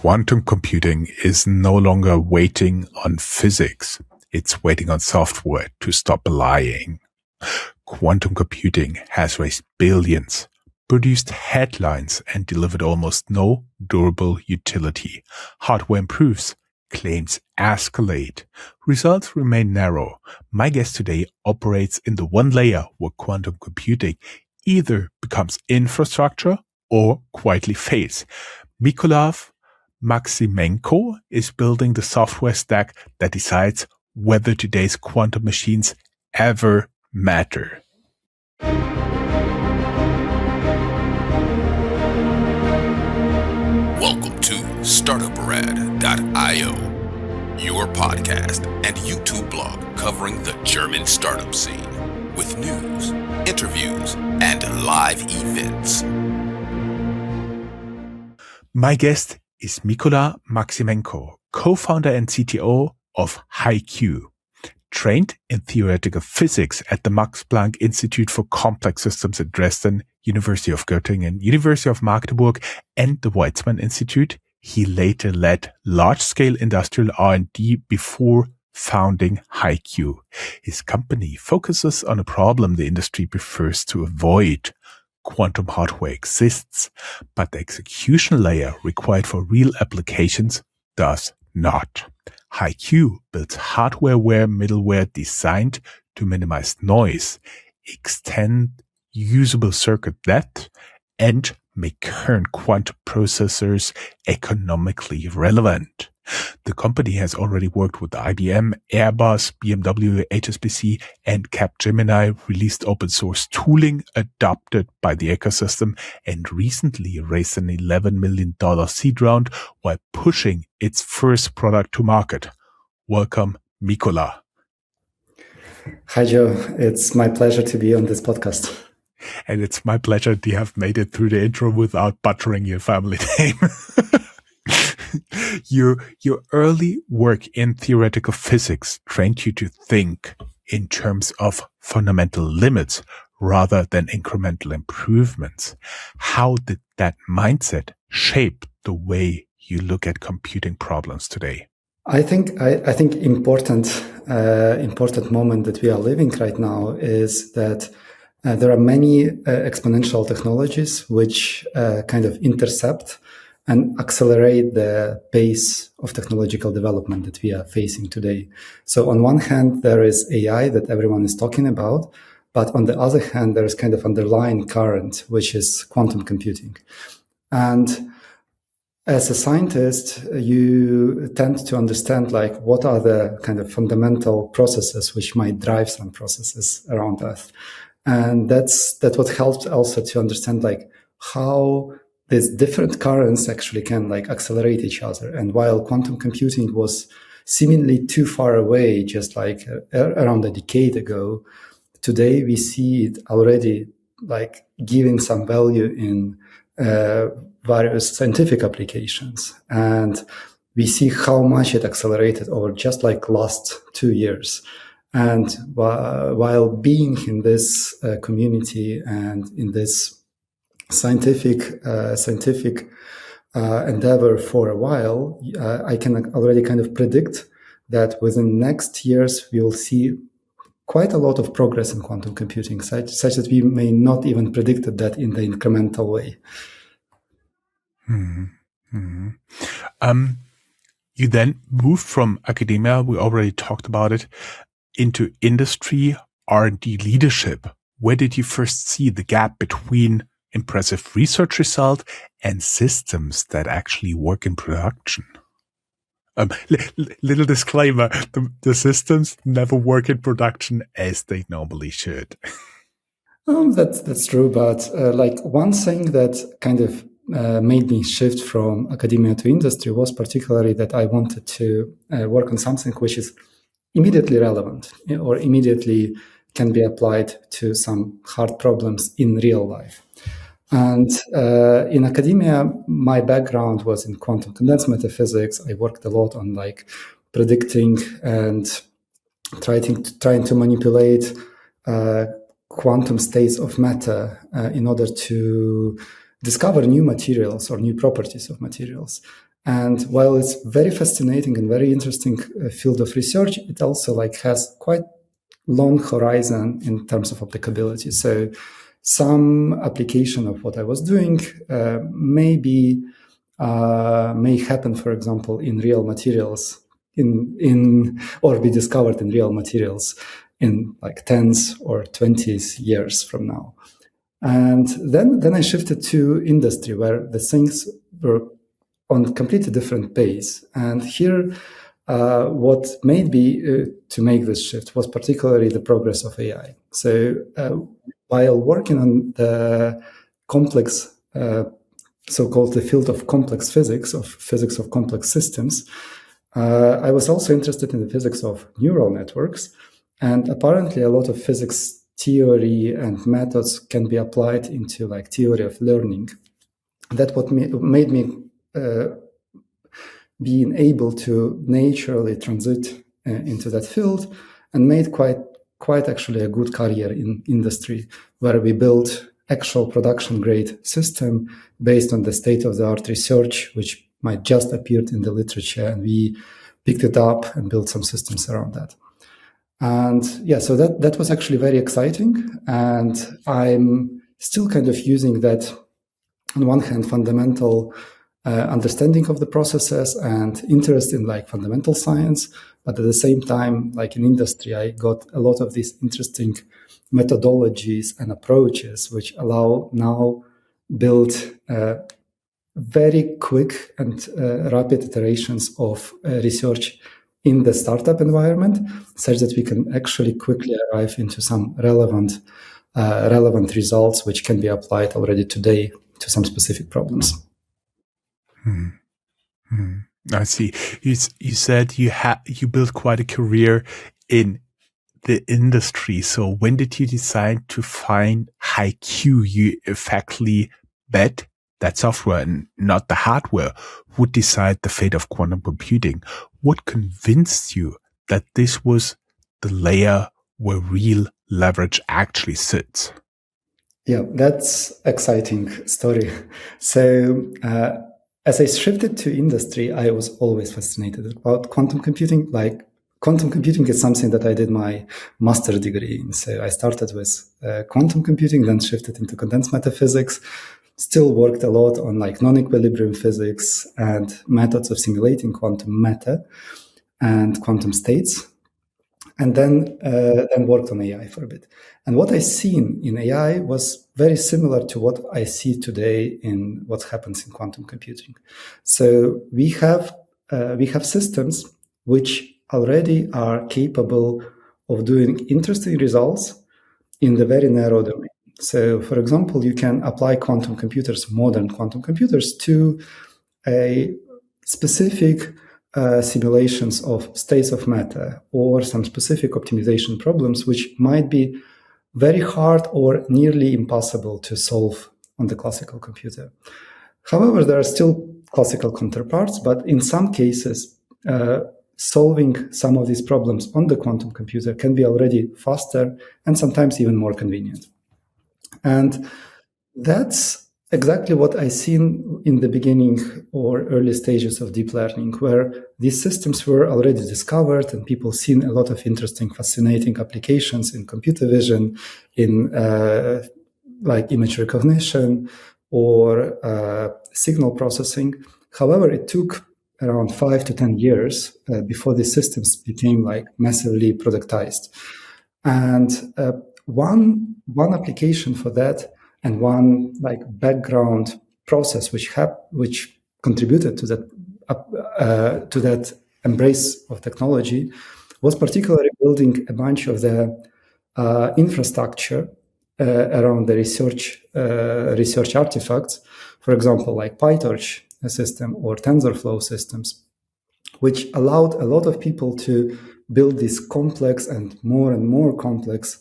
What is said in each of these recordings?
Quantum computing is no longer waiting on physics. It's waiting on software to stop lying. Quantum computing has raised billions, produced headlines, and delivered almost no durable utility. Hardware improves, claims escalate, results remain narrow. My guest today operates in the one layer where quantum computing either becomes infrastructure or quietly fails. Mykola Myksymenko is building the software stack that decides whether today's quantum machines ever matter. Welcome to Startuprad.io, your podcast and YouTube blog covering the German startup scene with news, interviews, and live events. My guest is Mykola Myksymenko, co-founder and CTO of Haiqu. Trained in theoretical physics at the Max Planck Institute for Complex Systems at Dresden, University of Göttingen, University of Magdeburg, and the Weizmann Institute, he later led large-scale industrial R&D before founding Haiqu. His company focuses on a problem the industry prefers to avoid. Quantum hardware exists, but the execution layer required for real applications does not. Haiqu builds hardware-aware middleware designed to minimize noise, extend usable circuit depth, and make current quantum processors economically relevant. The company has already worked with IBM, Airbus, BMW, HSBC, and Capgemini, released open source tooling adopted by the ecosystem, and recently raised an $11 million seed round while pushing its first product to market. Welcome, Mykola. Hi, Joe. It's my pleasure to be on this podcast. And it's my pleasure to have made it through the intro without butchering your family name. Your early work in theoretical physics trained you to think in terms of fundamental limits rather than incremental improvements. How did that mindset shape the way you look at computing problems today? I think important moment that we are living right now is that there are many exponential technologies which kind of intercept and accelerate the pace of technological development that we are facing today. So on one hand, there is AI that everyone is talking about, but on the other hand, there is kind of underlying current, which is quantum computing. And as a scientist, you tend to understand like what are the kind of fundamental processes which might drive some processes around us. And that's what helped also to understand like how these different currents actually can like accelerate each other. And while quantum computing was seemingly too far away, just like around a decade ago, today we see it already like giving some value in various scientific applications. And we see how much it accelerated over just like last 2 years. And while being in this community and in this scientific endeavor for a while, I can already kind of predict that within next years, we will see quite a lot of progress in quantum computing, such that we may not even predicted that in the incremental way. You then moved from academia, we already talked about it, into industry R&D leadership. Where did you first see the gap between impressive research result and systems that actually work in production? Little disclaimer, the systems never work in production as they normally should. That's true, but like one thing that kind of made me shift from academia to industry was particularly that I wanted to work on something which is immediately relevant or immediately can be applied to some hard problems in real life. And in academia, my background was in quantum condensed matter physics. I worked a lot on like predicting and trying to manipulate quantum states of matter in order to discover new materials or new properties of materials. And while it's very fascinating and very interesting field of research, it also has quite long horizon in terms of applicability. So some application of what I was doing may happen, for example, in real materials or be discovered in real materials in tens or 20s years from now. And then I shifted to industry, where the things were on completely different pace. And here, what made me to make this shift was particularly the progress of AI. So while working on the complex, so-called the field of complex physics of complex systems, I was also interested in the physics of neural networks. And apparently a lot of physics theory and methods can be applied into theory of learning. That's what made me being able to naturally transit into that field, and made quite actually a good career in industry, where we built actual production grade system based on the state-of-the-art research, which might just appeared in the literature, and we picked it up and built some systems around that. And yeah, so that was actually very exciting. And I'm still kind of using that, on one hand, fundamental understanding of the processes and interest in fundamental science. But at the same time, in industry, I got a lot of these interesting methodologies and approaches, which allow now build very quick and rapid iterations of research in the startup environment, such that we can actually quickly arrive into some relevant results, which can be applied already today to some specific problems. I see. You said you built quite a career in the industry. So when did you decide to find Haiqu? You effectively bet that software and not the hardware would decide the fate of quantum computing. What convinced you that this was the layer where real leverage actually sits? Yeah, that's exciting story. So as I shifted to industry, I was always fascinated about quantum computing. Quantum computing is something that I did my master degree in. So I started with quantum computing, then shifted into condensed matter physics. Still worked a lot on non-equilibrium physics and methods of simulating quantum matter and quantum states, and then worked on AI for a bit. And what I seen in AI was very similar to what I see today in what happens in quantum computing. So we have systems which already are capable of doing interesting results in the very narrow domain. So, for example, you can apply modern quantum computers, to a specific simulations of states of matter or some specific optimization problems, which might be very hard or nearly impossible to solve on the classical computer. However, there are still classical counterparts, but in some cases, solving some of these problems on the quantum computer can be already faster and sometimes even more convenient. And that's exactly what I seen in the beginning or early stages of deep learning, where these systems were already discovered and people seen a lot of interesting, fascinating applications in computer vision, in image recognition or signal processing. However, it took around 5 to 10 years before these systems became massively productized. And one application for that, and one background process which contributed to that embrace of technology, was particularly building a bunch of the infrastructure around the research artifacts, for example, PyTorch system or TensorFlow systems, which allowed a lot of people to build these complex and more complex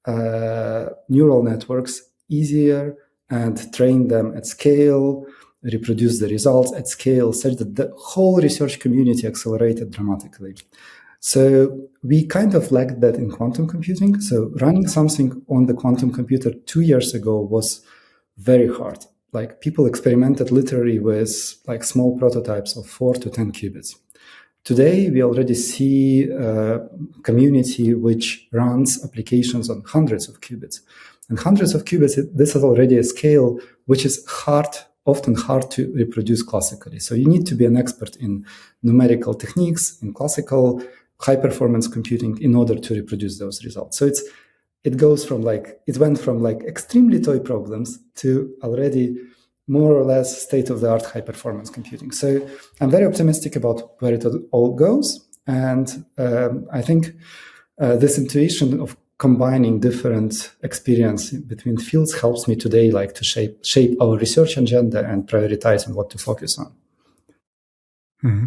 neural networks easier and train them at scale, reproduce the results at scale, such that the whole research community accelerated dramatically. So we kind of lacked that in quantum computing. So running something on the quantum computer 2 years ago was very hard. like people experimented literally with like small prototypes of 4 to 10 qubits. Today, we already see a community which runs applications on hundreds of qubits. And hundreds of qubits, this is already a scale which is often hard to reproduce classically. So you need to be an expert in numerical techniques, in classical high-performance computing in order to reproduce those results. So it went from extremely toy problems to already more or less state-of-the-art high-performance computing. So I'm very optimistic about where it all goes. And I think this intuition of combining different experience between fields helps me today to shape our research agenda and prioritize on what to focus on. Mm-hmm.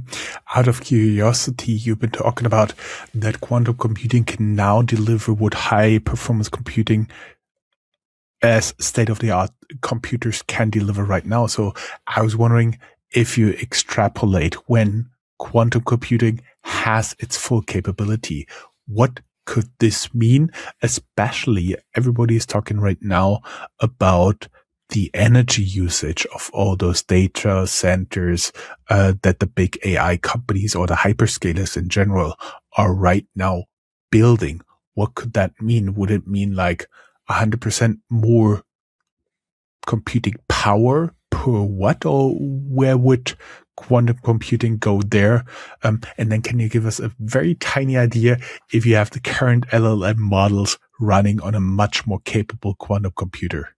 Out of curiosity, you've been talking about that quantum computing can now deliver what high-performance computing as state-of-the-art computers can deliver right now. So I was wondering if you extrapolate when quantum computing has its full capability, what could this mean? Especially everybody is talking right now about the energy usage of all those data centers that the big AI companies or the hyperscalers in general are right now building. What could that mean? Would it mean 100% more computing power per watt, or where would quantum computing go there? And then can you give us a very tiny idea if you have the current LLM models running on a much more capable quantum computer?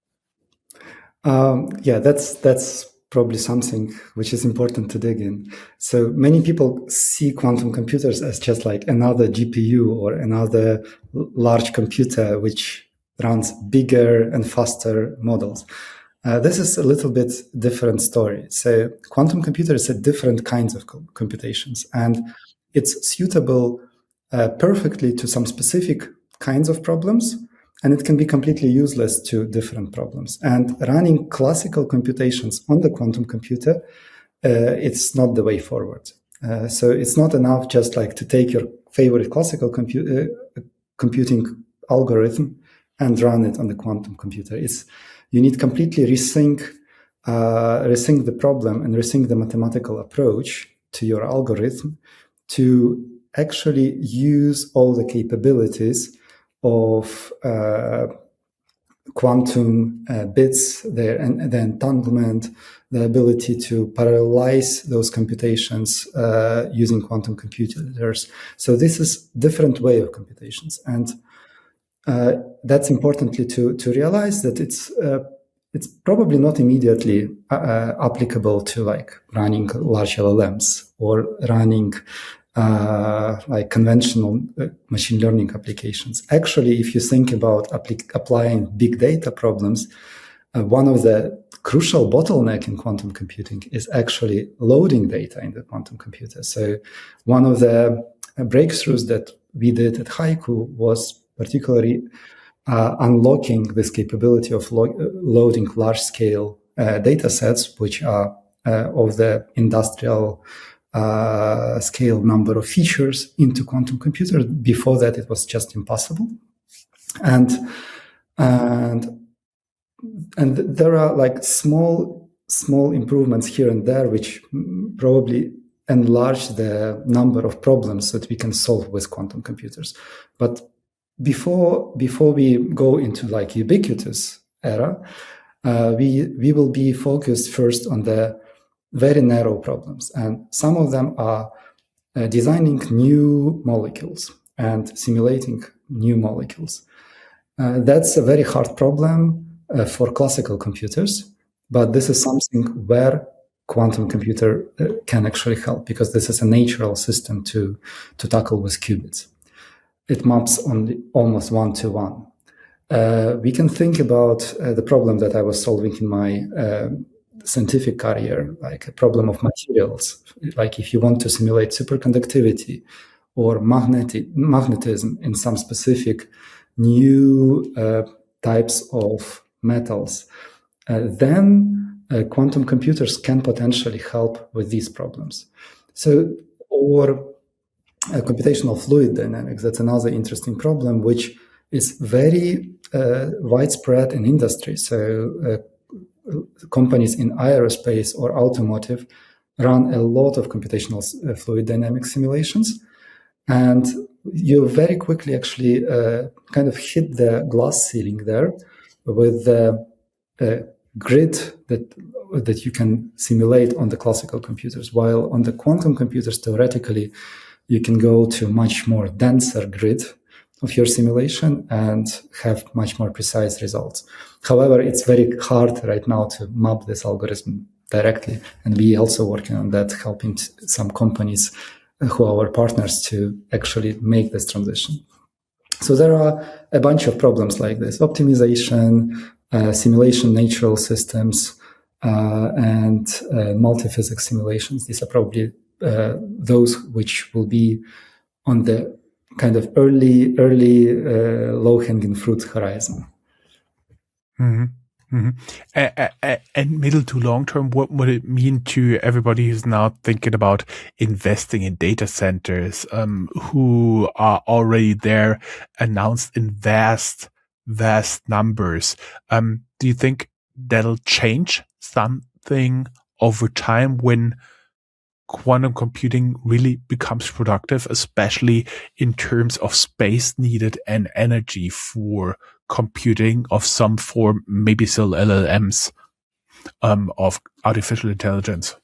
Yeah, that's probably something which is important to dig in. So many people see quantum computers as just like another GPU or another large computer which runs bigger and faster models. This is a little bit different story. So quantum computers are different kinds of computations, and it's suitable perfectly to some specific kinds of problems, and it can be completely useless to different problems. And running classical computations on the quantum computer, it's not the way forward. So it's not enough just to take your favorite classical computing algorithm and run it on the quantum computer. You need completely rethink the problem and rethink the mathematical approach to your algorithm to actually use all the capabilities of quantum bits, the entanglement, the ability to parallelize those computations using quantum computers. So this is a different way of computations. And that's importantly to realize that it's probably not immediately applicable to running large LLMs or running conventional machine learning applications. Actually, if you think about applying big data problems, one of the crucial bottleneck in quantum computing is actually loading data in the quantum computer. So one of the breakthroughs that we did at Haiqu was particularly unlocking this capability of loading large-scale data sets, which are of the industrial scale number of features into quantum computers. Before that, it was just impossible. And there are small improvements here and there, which probably enlarge the number of problems that we can solve with quantum computers. But before we go into ubiquitous era, we will be focused first on the very narrow problems. And some of them are designing new molecules and simulating new molecules. That's a very hard problem for classical computers, but this is something where quantum computer can actually help, because this is a natural system to tackle with qubits. It maps on almost one-to-one. We can think about the problem that I was solving in my scientific career, like a problem of materials. Like if you want to simulate superconductivity or magnetism in some specific new types of metals, then quantum computers can potentially help with these problems. So, or computational fluid dynamics, that's another interesting problem, which is very widespread in industry. So companies in aerospace or automotive run a lot of computational fluid dynamics simulations. And you very quickly actually kind of hit the glass ceiling there with the grid that you can simulate on the classical computers, while on the quantum computers, theoretically, you can go to much more denser grid of your simulation and have much more precise results. However, it's very hard right now to map this algorithm directly, and we also working on that, helping some companies who are our partners to actually make this transition. So there are a bunch of problems like this: optimization, simulation, natural systems, and multi-physics simulations. These are probably those which will be on the kind of early low-hanging fruit horizon. Mm-hmm. Mm-hmm. And middle to long term, what would it mean to everybody who's now thinking about investing in data centers, who are already there, announced in vast numbers? Do you think that'll change something over time when quantum computing really becomes productive, especially in terms of space needed and energy for computing of some form, maybe still LLMs, of artificial intelligence?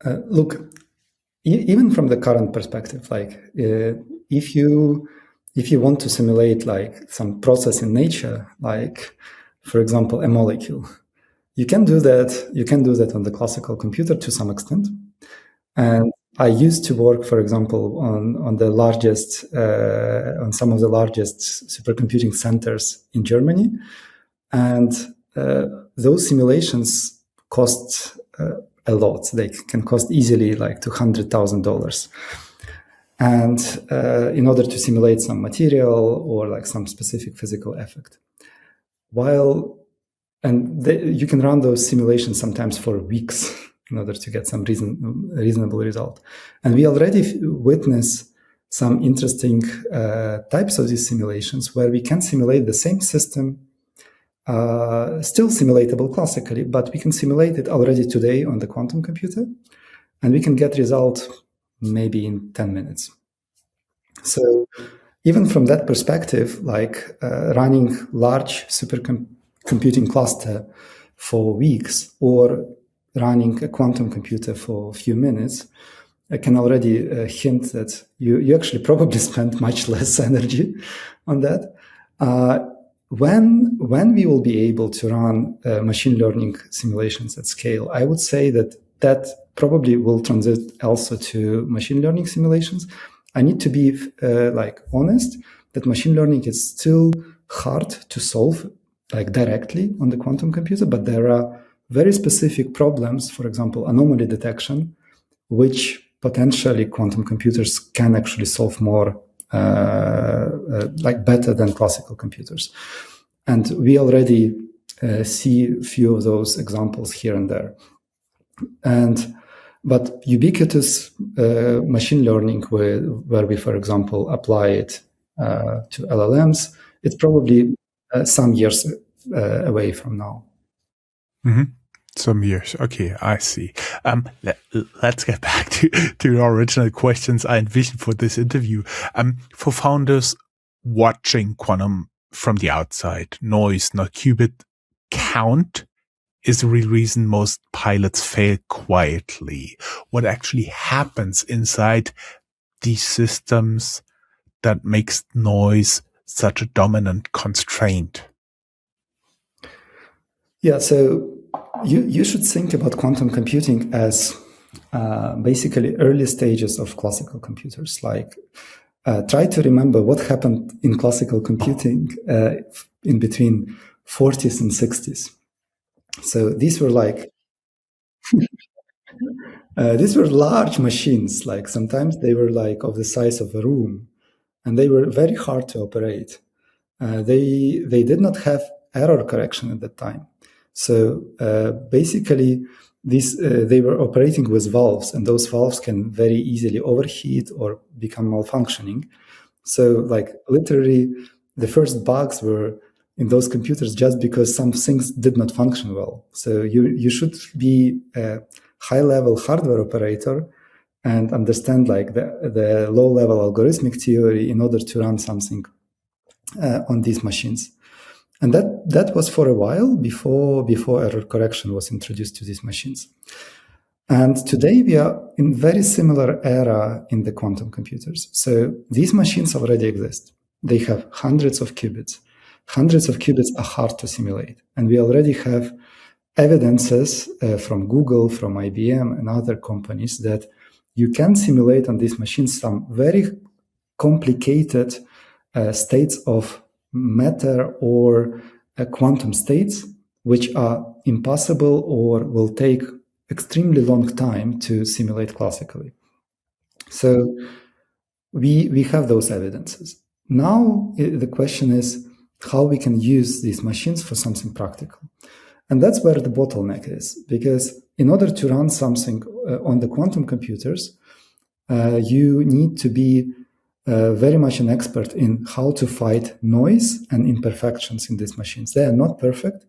Look, even from the current perspective, like if you want to simulate like some process in nature, like for example a molecule, you can do that. You can do that on the classical computer to some extent. And I used to work, for example, on the largest, on some of the largest supercomputing centers in Germany, and those simulations cost a lot. They can cost easily like $200,000, and in order to simulate some material or like some specific physical effect, you can run those simulations sometimes for weeks in order to get some reasonable result. And we already witness some interesting types of these simulations where we can simulate the same system, still simulatable classically, but we can simulate it already today on the quantum computer, and we can get result maybe in 10 minutes. So even from that perspective, like running large supercomputing cluster for weeks or running a quantum computer for a few minutes, I can already hint that you actually probably spend much less energy on that. When we will be able to run machine learning simulations at scale, I would say that probably will transit also to machine learning simulations. I need to be honest that machine learning is still hard to solve like directly on the quantum computer, but there are very specific problems, for example, anomaly detection, which potentially quantum computers can actually solve more better than classical computers. And we already see a few of those examples here and there. But ubiquitous machine learning, where we, for example, apply it to LLMs, it's probably some years away from now. Mm-hmm. Some years. Okay, I see. Let's get back to the original questions I envisioned for this interview. For founders watching quantum from the outside, noise, not qubit count is the real reason most pilots fail quietly. What actually happens inside these systems that makes noise such a dominant constraint? Yeah, so you should think about quantum computing as basically early stages of classical computers. Like, try to remember what happened in classical computing in between 40s and 60s. So these were these were large machines. Like sometimes they were like of the size of a room, and they were very hard to operate. They did not have error correction at that time. So basically, they were operating with valves, and those valves can very easily overheat or become malfunctioning. So, like literally, the first bugs were in those computers just because some things did not function well. So you should be a high-level hardware operator and understand like the low-level algorithmic theory in order to run something on these machines. And that was for a while before error correction was introduced to these machines. And today we are in very similar era in the quantum computers. So these machines already exist. They have hundreds of qubits. Hundreds of qubits are hard to simulate. And we already have evidences from Google, from IBM and other companies that you can simulate on these machines some very complicated states of matter or quantum states, which are impossible or will take extremely long time to simulate classically. So we have those evidences. Now the question is how we can use these machines for something practical. And that's where the bottleneck is, because in order to run something on the quantum computers, you need to be very much an expert in how to fight noise and imperfections in these machines. They are not perfect.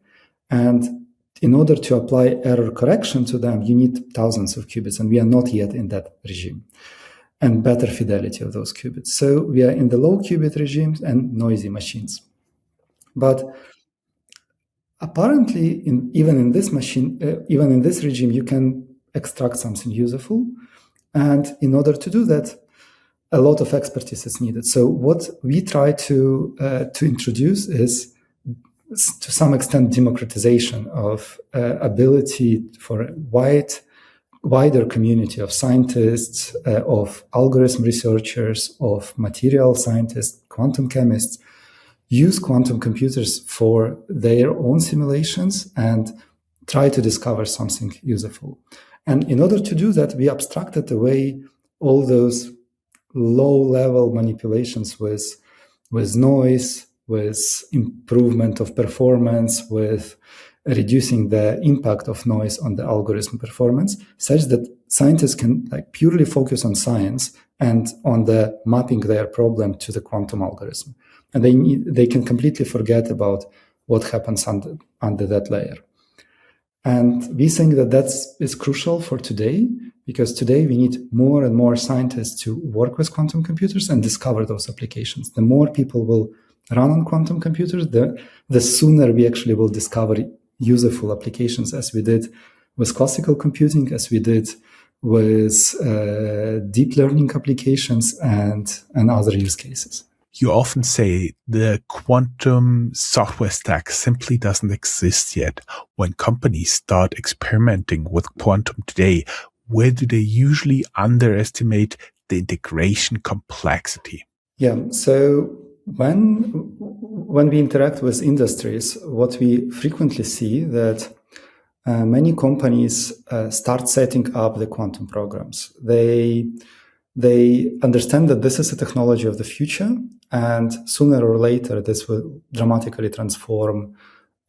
And in order to apply error correction to them, you need thousands of qubits, and we are not yet in that regime, and better fidelity of those qubits. So we are in the low qubit regimes and noisy machines. But apparently, even in this regime, you can extract something useful. And in order to do that, a lot of expertise is needed. So what we try to introduce is, to some extent, democratization of ability for a wider community of scientists, of algorithm researchers, of material scientists, quantum chemists, use quantum computers for their own simulations and try to discover something useful. And in order to do that, we abstracted away all those low-level manipulations with noise, with improvement of performance, with reducing the impact of noise on the algorithm performance, such that scientists can purely focus on science and on the mapping their problem to the quantum algorithm. And they can completely forget about what happens under that layer. And we think that is crucial for today, because today we need more and more scientists to work with quantum computers and discover those applications. The more people will run on quantum computers, the sooner we actually will discover useful applications, as we did with classical computing, as we did with deep learning applications and other use cases. You often say the quantum software stack simply doesn't exist yet. When companies start experimenting with quantum today, where do they usually underestimate the integration complexity? Yeah, so when we interact with industries, what we frequently see that many companies start setting up the quantum programs. They understand that this is a technology of the future, and sooner or later this will dramatically transform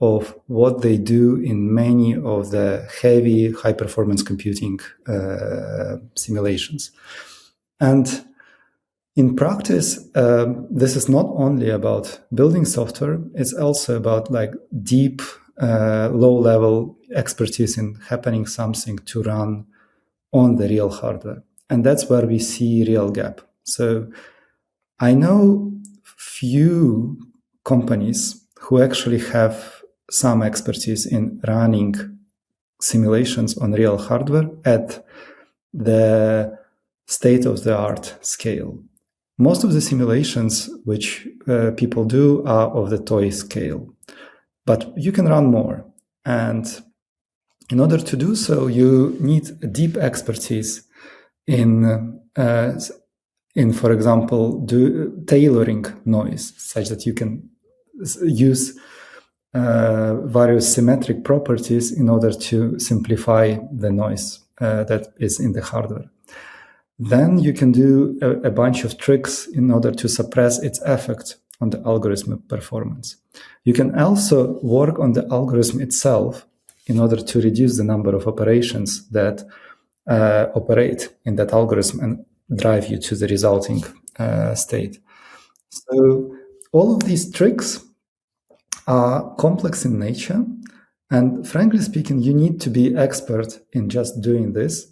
of what they do in many of the heavy high-performance computing simulations. And in practice, this is not only about building software, it's also about deep, low-level expertise in happening something to run on the real hardware. And that's where we see real gap. So I know few companies who actually have some expertise in running simulations on real hardware at the state-of-the-art scale. Most of the simulations which people do are of the toy scale, but you can run more. And in order to do so, you need a deep expertise in, for example, tailoring noise, such that you can use various symmetric properties in order to simplify the noise that is in the hardware. Then you can do a bunch of tricks in order to suppress its effect on the algorithm performance. You can also work on the algorithm itself in order to reduce the number of operations that operate in that algorithm and drive you to the resulting state. So all of these tricks are complex in nature. And frankly speaking, you need to be expert in just doing this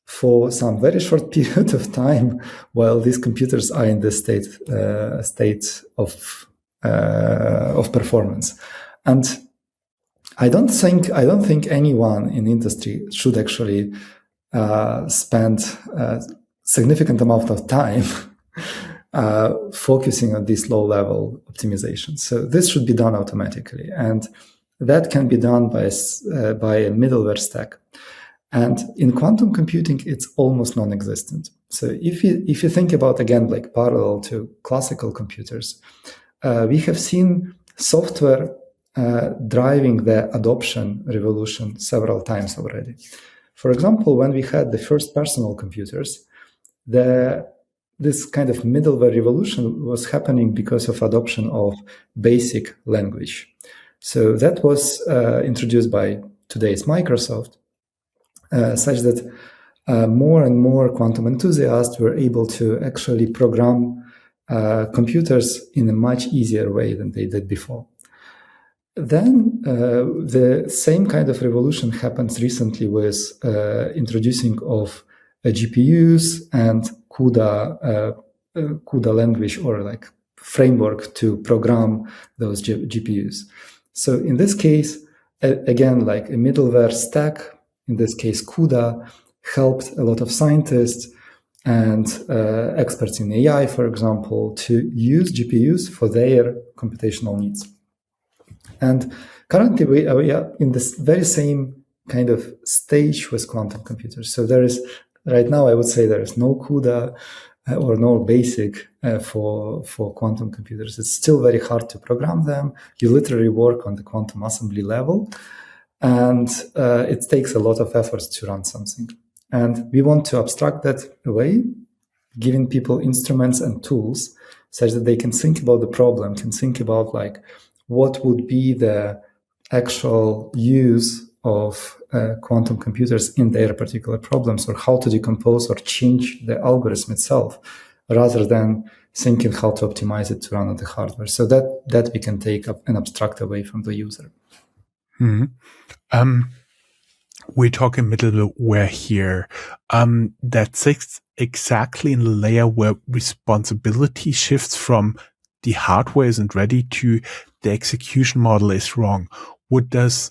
for some very short period of time while these computers are in this state of performance. And I don't think anyone in industry should actually spend a significant amount of time focusing on this low-level optimization. So this should be done automatically, and that can be done by a middleware stack. And in quantum computing, it's almost non-existent. So if you think about, again, like parallel to classical computers, we have seen software driving the adoption revolution several times already. For example, when we had the first personal computers, this kind of middleware revolution was happening because of adoption of basic language. So that was introduced by today's Microsoft, such that more and more quantum enthusiasts were able to actually program computers in a much easier way than they did before. Then the same kind of revolution happens recently with introducing of GPUs and CUDA language, or like framework to program those GPUs. So in this case, again, like a middleware stack, in this case CUDA, helped a lot of scientists and experts in AI, for example, to use GPUs for their computational needs. And currently we are in this very same kind of stage with quantum computers. So there is, right now, I would say there is no CUDA or no BASIC for quantum computers. It's still very hard to program them. You literally work on the quantum assembly level, and it takes a lot of efforts to run something. And we want to abstract that away, giving people instruments and tools such that they can think about the problem, can think about like what would be the actual use of quantum computers in their particular problems, or how to decompose or change the algorithm itself, rather than thinking how to optimize it to run on the hardware. So that we can take up and abstract away from the user. Mm-hmm. We're talking middleware here. That sits exactly in the layer where responsibility shifts from the hardware isn't ready to the execution model is wrong. What does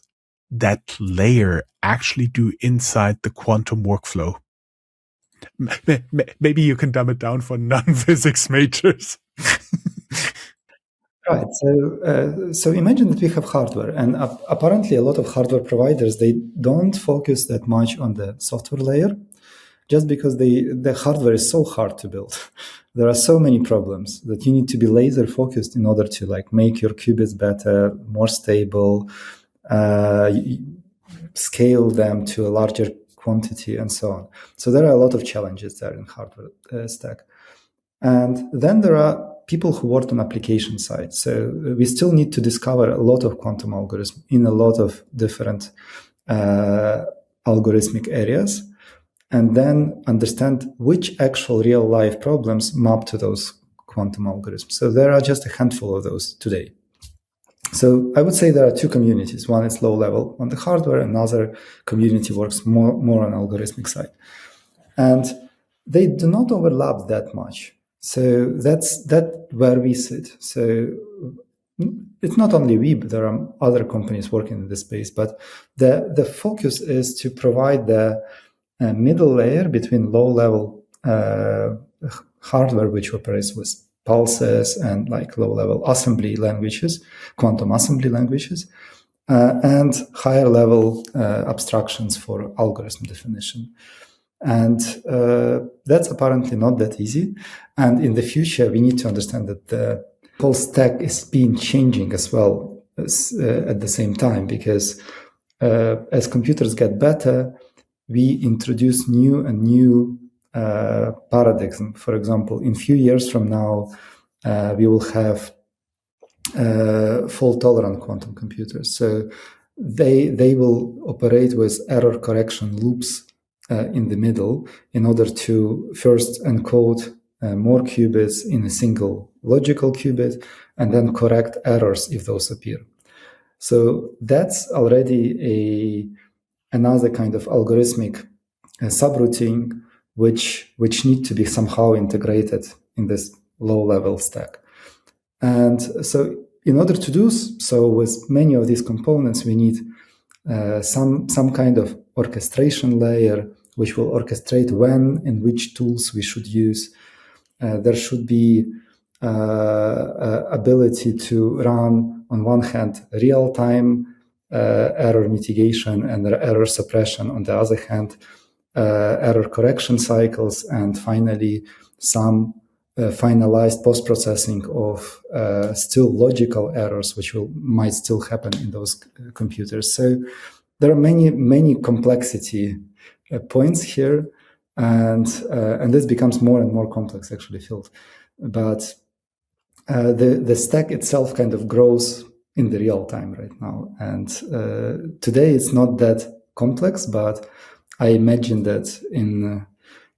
that layer actually do inside the quantum workflow? Maybe you can dumb it down for non-physics majors. Right. So imagine that we have hardware, and apparently a lot of hardware providers, they don't focus that much on the software layer, just because the hardware is so hard to build. There are so many problems that you need to be laser focused in order to like make your qubits better, more stable, scale them to a larger quantity, and so on. So there are a lot of challenges there in hardware stack. And then there are people who work on application side. So we still need to discover a lot of quantum algorithms in a lot of different algorithmic areas, and then understand which actual real life problems map to those quantum algorithms. So there are just a handful of those today. So I would say there are two communities. One is low level on the hardware, another community works more on algorithmic side. And they do not overlap that much. So that's where we sit. So it's not only we, but there are other companies working in this space. But the focus is to provide the middle layer between low-level hardware, which operates with pulses and like low-level assembly languages, quantum assembly languages, and higher-level abstractions for algorithm definition. And that's apparently not that easy. And in the future, we need to understand that the whole stack is changing as well at the same time, because as computers get better, we introduce new paradigm. For example, in a few years from now, we will have fault-tolerant quantum computers. So they will operate with error correction loops in the middle in order to first encode more qubits in a single logical qubit, and then correct errors if those appear. So that's already another kind of algorithmic subroutine which need to be somehow integrated in this low-level stack. And so in order to do so with many of these components, we need some kind of orchestration layer which will orchestrate when and which tools we should use. There should be ability to run, on one hand, real-time error mitigation and error suppression, on the other hand, error correction cycles, and finally, some finalized post-processing of still logical errors, which might still happen in those computers. So there are many complexity points here, and this becomes more and more complex, actually, Phil. But the stack itself kind of grows in the real time right now, and today it's not that complex, but I imagine that in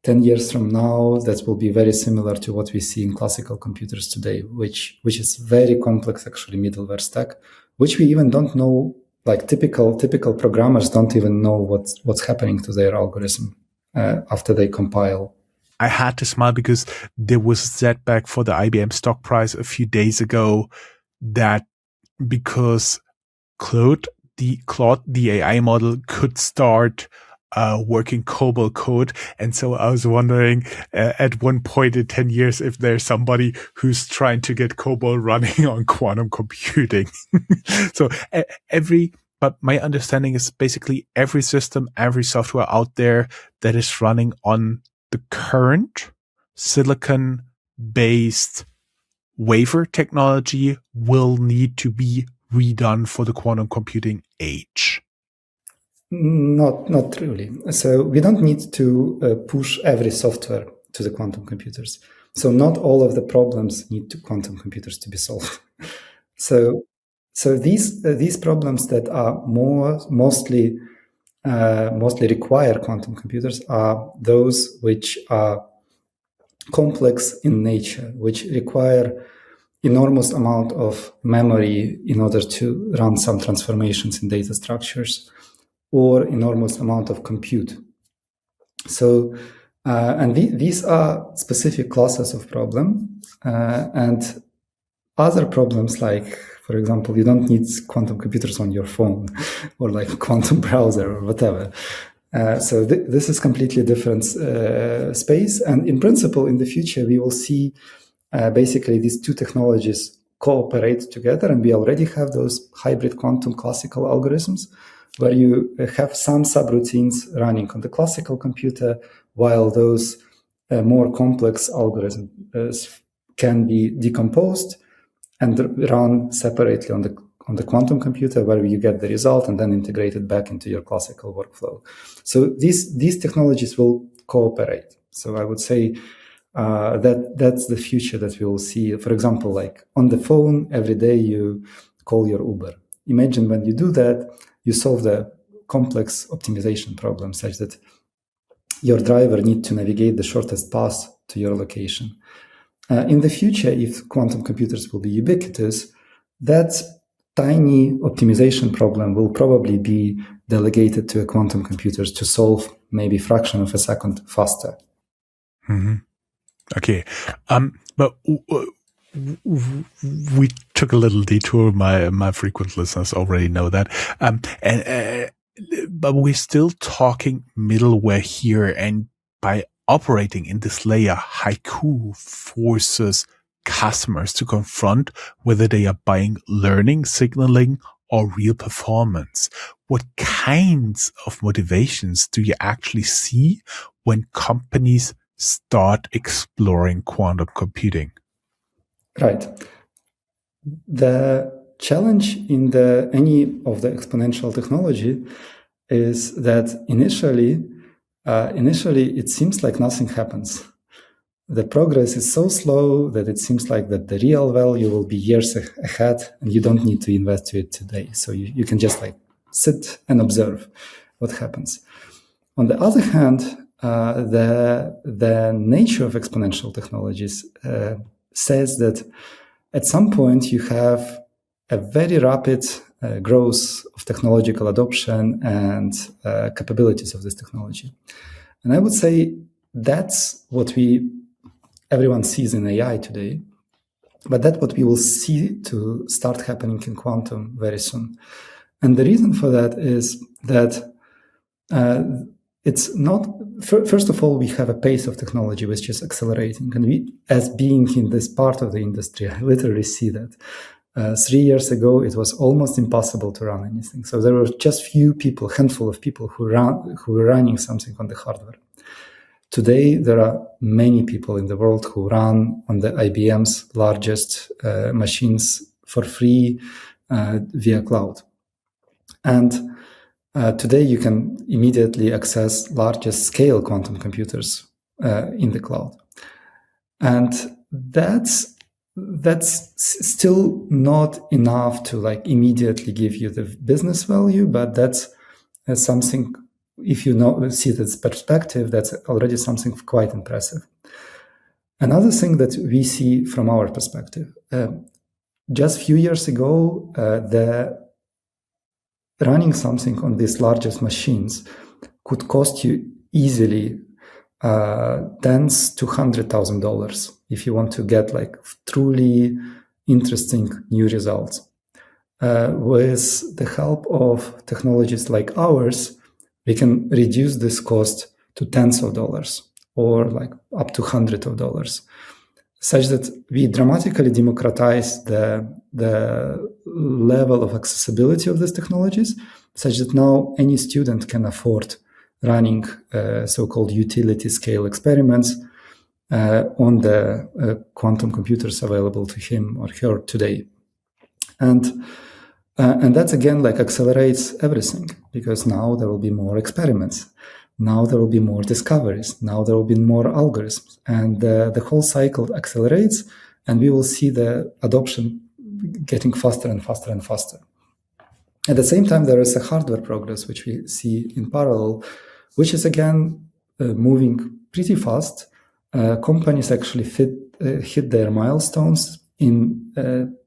10 years from now, that will be very similar to what we see in classical computers today, which is very complex, actually, middleware stack, which we even don't know. Like typical programmers don't even know what's happening to their algorithm after they compile. I had to smile because there was a setback for the IBM stock price a few days ago, that because Claude, the AI model, could start working COBOL code. And so I was wondering at one point in 10 years if there's somebody who's trying to get COBOL running on quantum computing. So but my understanding is basically every system, every software out there that is running on the current silicon-based wafer technology will need to be redone for the quantum computing age. Not really. So we don't need to push every software to the quantum computers. So not all of the problems need quantum computers to be solved. So these problems that are mostly require quantum computers are those which are complex in nature, which require enormous amount of memory in order to run some transformations in data structures, or enormous amount of compute. So, and these are specific classes of problem, and other problems, like, for example, you don't need quantum computers on your phone or like a quantum browser or whatever. So this is completely different space. And in principle, in the future, we will see basically these two technologies cooperate together. And we already have those hybrid quantum classical algorithms where you have some subroutines running on the classical computer, while those more complex algorithms can be decomposed and run separately on the quantum computer, where you get the result and then integrate it back into your classical workflow. So these technologies will cooperate. So I would say that's the future that we will see. For example, like on the phone, every day you call your Uber. Imagine when you do that, you solve the complex optimization problem such that your driver needs to navigate the shortest path to your location. In the future, if quantum computers will be ubiquitous, that tiny optimization problem will probably be delegated to a quantum computers to solve maybe a fraction of a second faster. Mm-hmm. Okay. But we took a little detour. My frequent listeners already know that. But we're still talking middleware here, and by operating in this layer, Haiqu forces customers to confront whether they are buying learning, signaling, or real performance. What kinds of motivations do you actually see when companies start exploring quantum computing? Right. The challenge in any of the exponential technology is that initially it seems like nothing happens. The progress is so slow that it seems like that the real value will be years ahead, and you don't need to invest to it today. So you can just like sit and observe what happens. On the other hand, the nature of exponential technologies says that at some point you have a very rapid growth of technological adoption and capabilities of this technology. And I would say that's what everyone sees in AI today, but that's what we will see to start happening in quantum very soon. And the reason for that is that it's not, first of all, we have a pace of technology which is accelerating. And we, as being in this part of the industry, I literally see that. 3 years ago, it was almost impossible to run anything. So there were just handful of people who were running something on the hardware. Today, there are many people in the world who run on the IBM's largest machines for free via cloud. And today, you can immediately access largest scale quantum computers in the cloud. And that's still not enough to immediately give you the business value, but that's something, if you see this perspective, that's already something quite impressive. Another thing that we see from our perspective, just a few years ago, running something on these largest machines could cost you easily tens to $100,000 if you want to get truly interesting new results. With the help of technologies like ours, we can reduce this cost to tens of dollars or up to hundreds of dollars, such that we dramatically democratize the level of accessibility of these technologies, such that now any student can afford running so-called utility scale experiments on the quantum computers available to him or her today. And that again accelerates everything, because now there will be more experiments. Now there will be more discoveries. Now there will be more algorithms. And the whole cycle accelerates, and we will see the adoption getting faster and faster and faster. At the same time, there is a hardware progress, which we see in parallel, which is again moving pretty fast. Companies actually hit their milestones in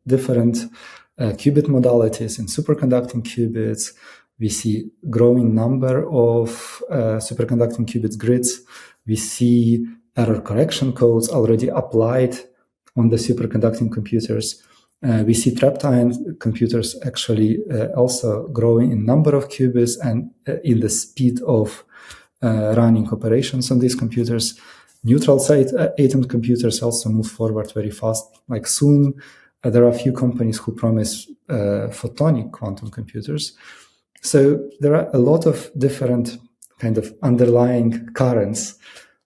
different qubit modalities, in superconducting qubits. We see growing number of superconducting qubits grids. We see error correction codes already applied on the superconducting computers. We see trapped-ion computers actually also growing in number of qubits and in the speed of running operations on these computers. Neutral site atom computers also move forward very fast. Soon, there are a few companies who promise photonic quantum computers. So there are a lot of different kind of underlying currents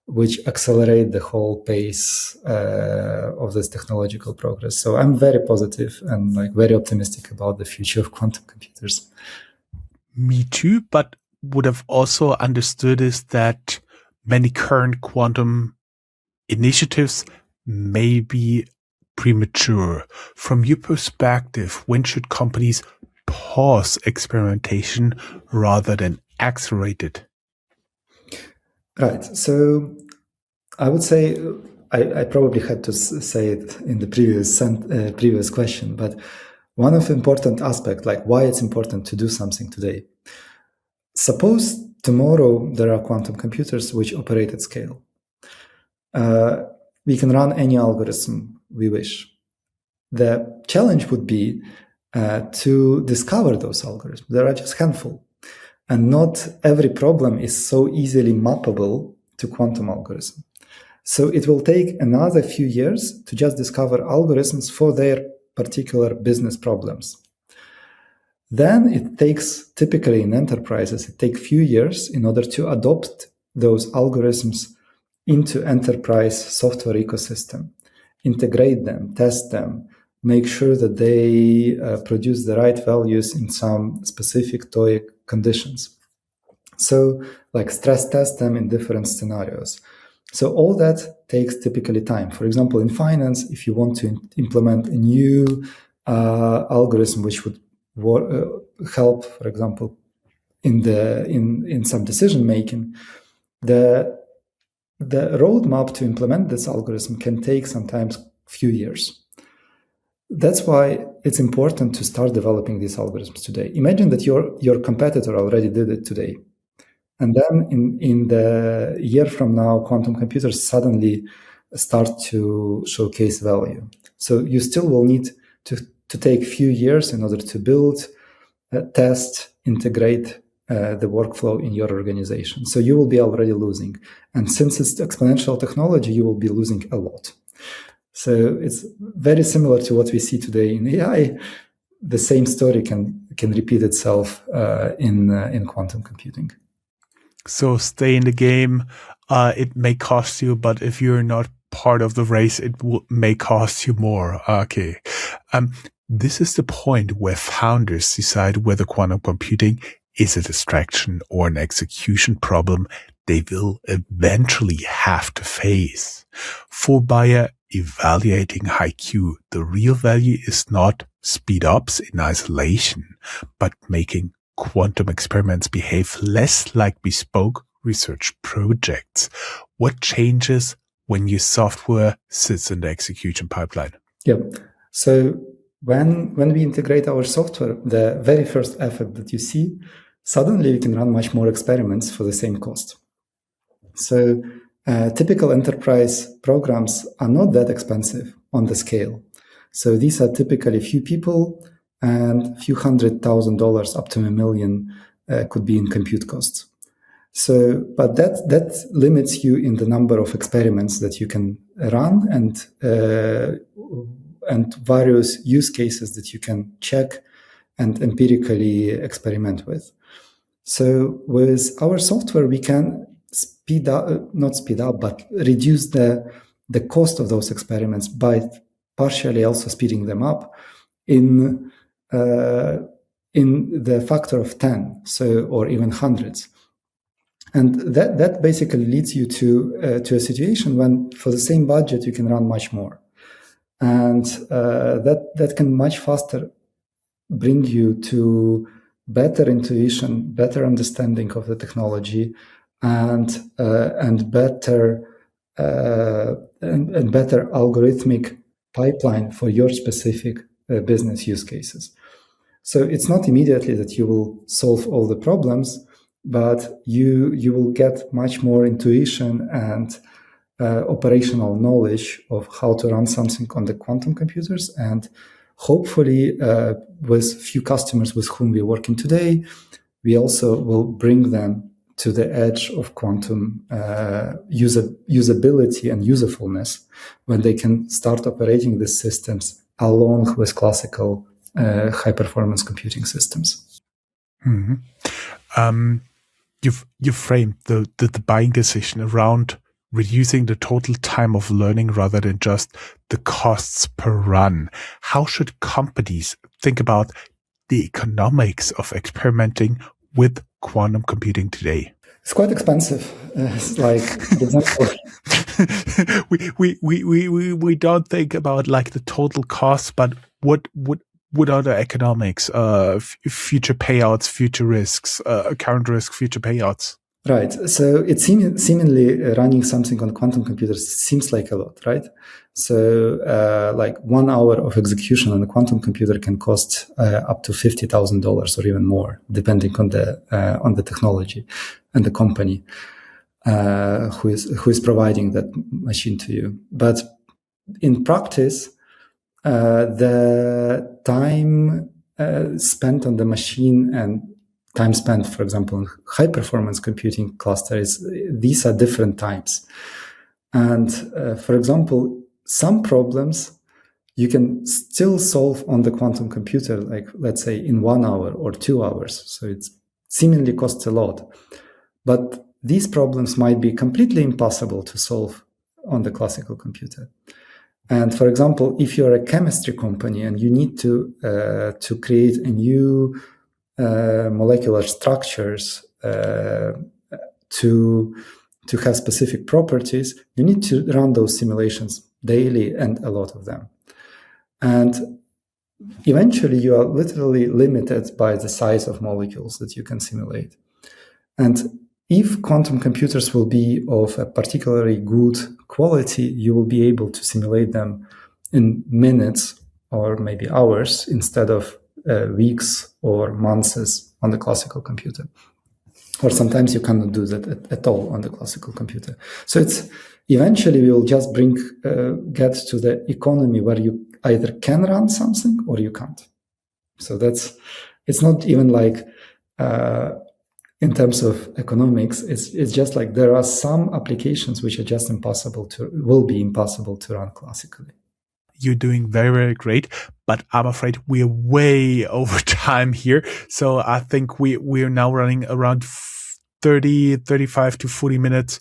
which accelerate the whole pace of this technological progress. So I'm very positive and very optimistic about the future of quantum computers. Me too, but would have also understood is that many current quantum initiatives may be premature. From your perspective, when should companies pause experimentation rather than accelerate it? Right. So I would say, I probably had to say it in the previous question, but one of the important aspects, why it's important to do something today. Suppose tomorrow there are quantum computers which operate at scale. We can run any algorithm we wish. The challenge would be to discover those algorithms. There are just a handful. And not every problem is so easily mappable to quantum algorithm. So it will take another few years to just discover algorithms for their particular business problems. Then it takes, typically in enterprises, it takes few years in order to adopt those algorithms into enterprise software ecosystem, integrate them, test them, make sure that they produce the right values in some specific TOEIC conditions. So stress test them in different scenarios. So all that takes typically time. For example, in finance, if you want to implement a new algorithm which would help, for example, in some decision making, The roadmap to implement this algorithm can take sometimes few years. That's why it's important to start developing these algorithms today. Imagine that your competitor already did it today. And then in the year from now, quantum computers suddenly start to showcase value. So you still will need to take a few years in order to build, test, integrate the workflow in your organization. So you will be already losing. And since it's exponential technology, you will be losing a lot. So it's very similar to what we see today in AI. The same story can repeat itself in quantum computing. So stay in the game. It may cost you, but if you're not part of the race, it may cost you more. Okay. This is the point where founders decide whether quantum computing is a distraction or an execution problem they will eventually have to face. For buyer evaluating Haiqu, the real value is not speed ups in isolation, but making quantum experiments behave less like bespoke research projects. What changes when your software sits in the execution pipeline? Yeah. So when we integrate our software, the very first effort that you see, suddenly you can run much more experiments for the same cost. So typical enterprise programs are not that expensive on the scale. So these are typically few people and few $100,000 up to $1 million could be in compute costs. So, but that limits you in the number of experiments that you can run and various use cases that you can check and empirically experiment with. So with our software, we can but reduce the cost of those experiments by partially also speeding them up in the factor of 10, so or even hundreds. And that basically leads you to a situation when for the same budget you can run much more, and that can much faster bring you to better intuition, better understanding of the technology, and better algorithmic pipeline for your specific business use cases. So it's not immediately that you will solve all the problems, but you will get much more intuition and operational knowledge of how to run something on the quantum computers. And hopefully, with few customers with whom we're working today, we also will bring them to the edge of quantum usability and usefulness when they can start operating these systems along with classical high-performance computing systems. Mm-hmm. You've framed the buying decision around reducing the total time of learning rather than just the costs per run. How should companies think about the economics of experimenting with quantum computing today? It's quite expensive. Like, for example, we don't think about like the total cost, but what are the economics? Future payouts, future risks, current risk, future payouts. Right. So it seemingly running something on quantum computers seems like a lot, right? So like 1 hour of execution on a quantum computer can cost up to $50,000 or even more, depending on the technology and the company who is providing that machine to you. But in practice, the time spent on the machine and time spent, for example, in high-performance computing clusters, these are different times. And for example, some problems you can still solve on the quantum computer, like let's say in 1 hour or 2 hours. So it seemingly costs a lot. But these problems might be completely impossible to solve on the classical computer. And for example, if you're a chemistry company and you need to create a new molecular structures to have specific properties, you need to run those simulations daily and a lot of them. And eventually you are literally limited by the size of molecules that you can simulate. And if quantum computers will be of a particularly good quality, you will be able to simulate them in minutes or maybe hours instead of weeks or months on the classical computer. Or sometimes you cannot do that at all on the classical computer. So it's eventually we will just get to the economy where you either can run something or you can't. So it's not even like in terms of economics, it's just like there are some applications which are just will be impossible to run classically. You're doing very, very great, but I'm afraid we're way over time here. So I think we're now running around 35 to 40 minutes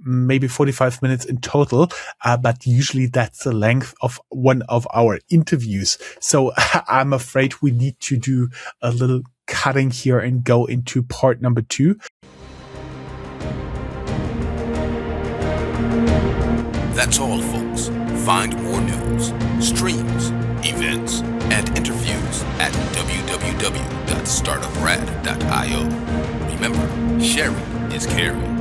maybe 45 minutes in total. But usually that's the length of one of our interviews. So I'm afraid we need to do a little cutting here and go into part number 2. That's all, folks. Find more news, streams, events, and interviews at www.startuprad.io. Remember, sharing is caring.